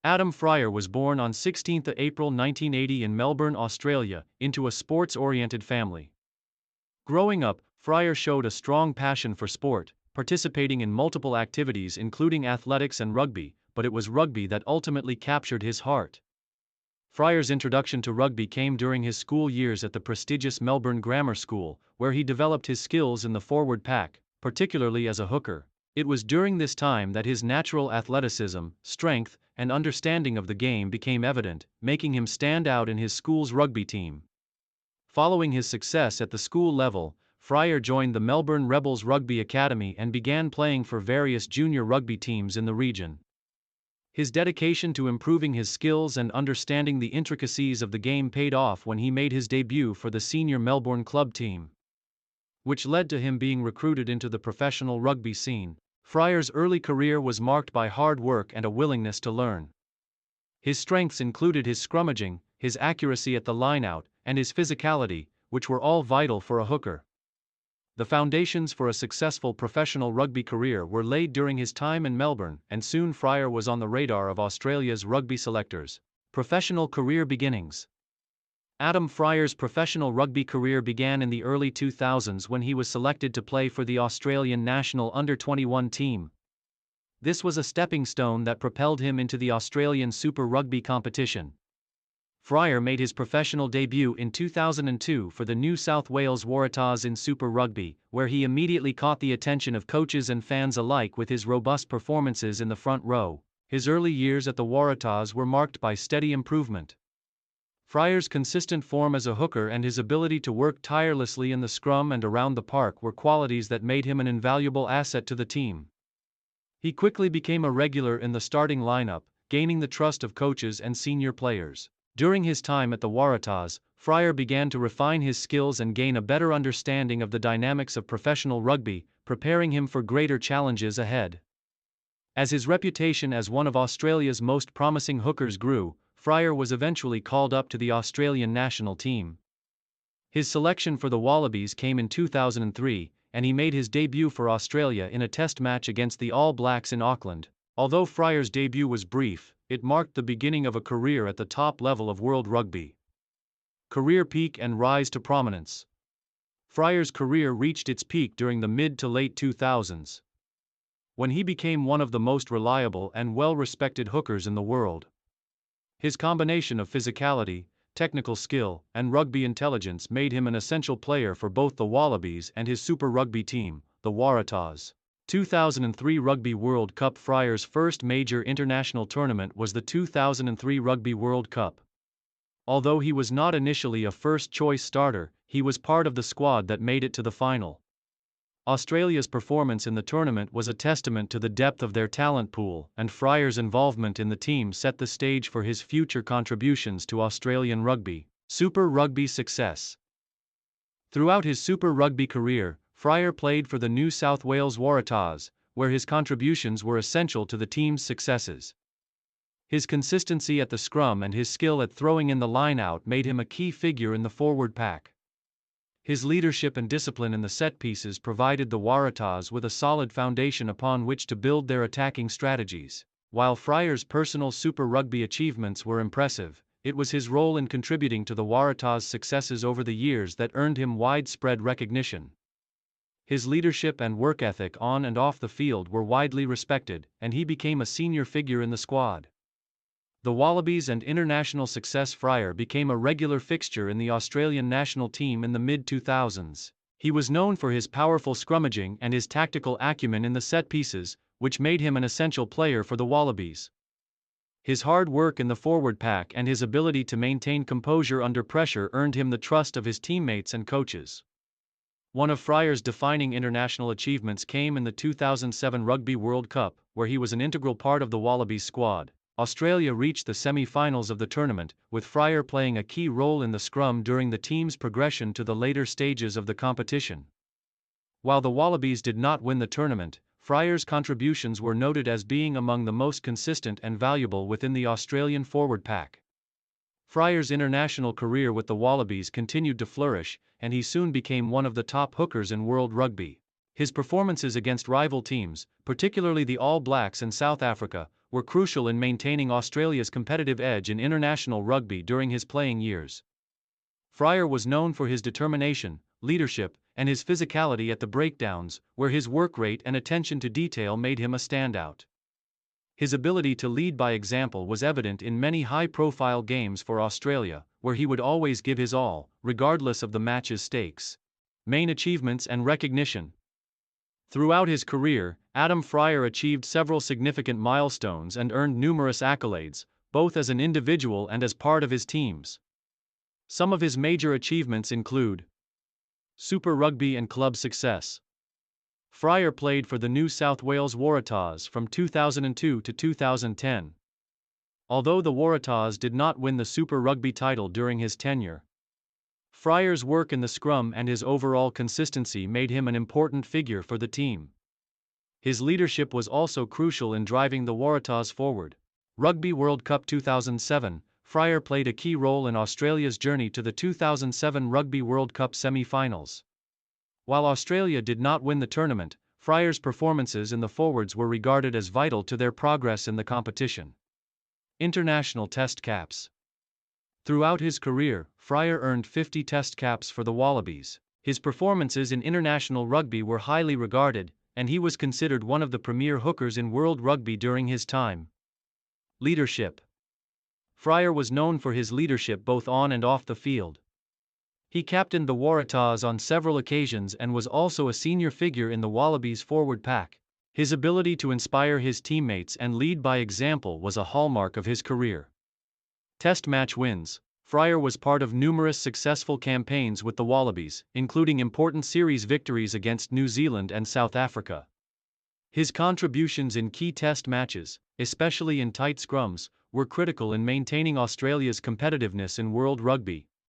Adam Freier was born on 16 April 1980 in Melbourne, Australia, into a sports-oriented family. Growing up, Freier showed a strong passion for sport, participating in multiple activities including athletics and rugby, but it was rugby that ultimately captured his heart. Freier's introduction to rugby came during his school years at the prestigious Melbourne Grammar School, where he developed his skills in the forward pack, particularly as a hooker. It was during this time that his natural athleticism, strength, and understanding of the game became evident, making him stand out in his school's rugby team. Following his success at the school level, Freier joined the Melbourne Rebels Rugby Academy and began playing for various junior rugby teams in the region. His dedication to improving his skills and understanding the intricacies of the game paid off when he made his debut for the senior Melbourne club team, which led to him being recruited into the professional rugby scene. Freier's early career was marked by hard work and a willingness to learn. His strengths included his scrummaging, his accuracy at the lineout, and his physicality, which were all vital for a hooker. The foundations for a successful professional rugby career were laid during his time in Melbourne, and soon Freier was on the radar of Australia's rugby selectors. Professional career beginnings. Adam Freier's professional rugby career began in the early 2000s when he was selected to play for the Australian national under-21 team. This was a stepping stone that propelled him into the Australian Super Rugby competition. Freier made his professional debut in 2002 for the New South Wales Waratahs in Super Rugby, where he immediately caught the attention of coaches and fans alike with his robust performances in the front row. His early years at the Waratahs were marked by steady improvement. Freier's consistent form as a hooker and his ability to work tirelessly in the scrum and around the park were qualities that made him an invaluable asset to the team. He quickly became a regular in the starting lineup, gaining the trust of coaches and senior players. During his time at the Waratahs, Freier began to refine his skills and gain a better understanding of the dynamics of professional rugby, preparing him for greater challenges ahead. As his reputation as one of Australia's most promising hookers grew, Freier was eventually called up to the Australian national team. His selection for the Wallabies came in 2003, and he made his debut for Australia in a test match against the All Blacks in Auckland. Although Freier's debut was brief, it marked the beginning of a career at the top level of world rugby. Career peak and rise to prominence. Freier's career reached its peak during the mid to late 2000s, when he became one of the most reliable and well-respected hookers in the world. His combination of physicality, technical skill, and rugby intelligence made him an essential player for both the Wallabies and his Super Rugby team, the Waratahs. 2003 Rugby World Cup. Freier's first major international tournament was the 2003 Rugby World Cup. Although he was not initially a first-choice starter, he was part of the squad that made it to the final. Australia's performance in the tournament was a testament to the depth of their talent pool, and Freier's involvement in the team set the stage for his future contributions to Australian rugby. Super Rugby success. Throughout his Super Rugby career, Freier played for the New South Wales Waratahs, where his contributions were essential to the team's successes. His consistency at the scrum and his skill at throwing in the line-out made him a key figure in the forward pack. His leadership and discipline in the set pieces provided the Waratahs with a solid foundation upon which to build their attacking strategies. While Freier's personal Super Rugby achievements were impressive, it was his role in contributing to the Waratahs' successes over the years that earned him widespread recognition. His leadership and work ethic on and off the field were widely respected, and he became a senior figure in the squad. The Wallabies and international success. Freier became a regular fixture in the Australian national team in the mid-2000s. He was known for his powerful scrummaging and his tactical acumen in the set pieces, which made him an essential player for the Wallabies. His hard work in the forward pack and his ability to maintain composure under pressure earned him the trust of his teammates and coaches. One of Freier's defining international achievements came in the 2007 Rugby World Cup, where he was an integral part of the Wallabies squad. Australia reached the semi-finals of the tournament, with Freier playing a key role in the scrum during the team's progression to the later stages of the competition. While the Wallabies did not win the tournament, Freier's contributions were noted as being among the most consistent and valuable within the Australian forward pack. Freier's international career with the Wallabies continued to flourish, and he soon became one of the top hookers in world rugby. His performances against rival teams, particularly the All Blacks and South Africa, were crucial in maintaining Australia's competitive edge in international rugby during his playing years. Freier was known for his determination, leadership, and his physicality at the breakdowns, where his work rate and attention to detail made him a standout. His ability to lead by example was evident in many high-profile games for Australia, where he would always give his all, regardless of the match's stakes. Main achievements and recognition. Throughout his career, Adam Freier achieved several significant milestones and earned numerous accolades, both as an individual and as part of his teams. Some of his major achievements include Super Rugby and club success. Freier played for the New South Wales Waratahs from 2002 to 2010. Although the Waratahs did not win the Super Rugby title during his tenure, Freier's work in the scrum and his overall consistency made him an important figure for the team. His leadership was also crucial in driving the Waratahs forward. Rugby World Cup 2007, Freier played a key role in Australia's journey to the 2007 Rugby World Cup semi-finals. While Australia did not win the tournament, Freier's performances in the forwards were regarded as vital to their progress in the competition. International Test Caps. Throughout his career, Freier earned 50 Test caps for the Wallabies. His performances in international rugby were highly regarded, and he was considered one of the premier hookers in world rugby during his time. Leadership. Freier was known for his leadership both on and off the field. He captained the Waratahs on several occasions and was also a senior figure in the Wallabies forward pack. His ability to inspire his teammates and lead by example was a hallmark of his career. Test match wins. Freier was part of numerous successful campaigns with the Wallabies, including important series victories against New Zealand and South Africa. His contributions in key test matches, especially in tight scrums, were critical in maintaining Australia's competitiveness in world rugby.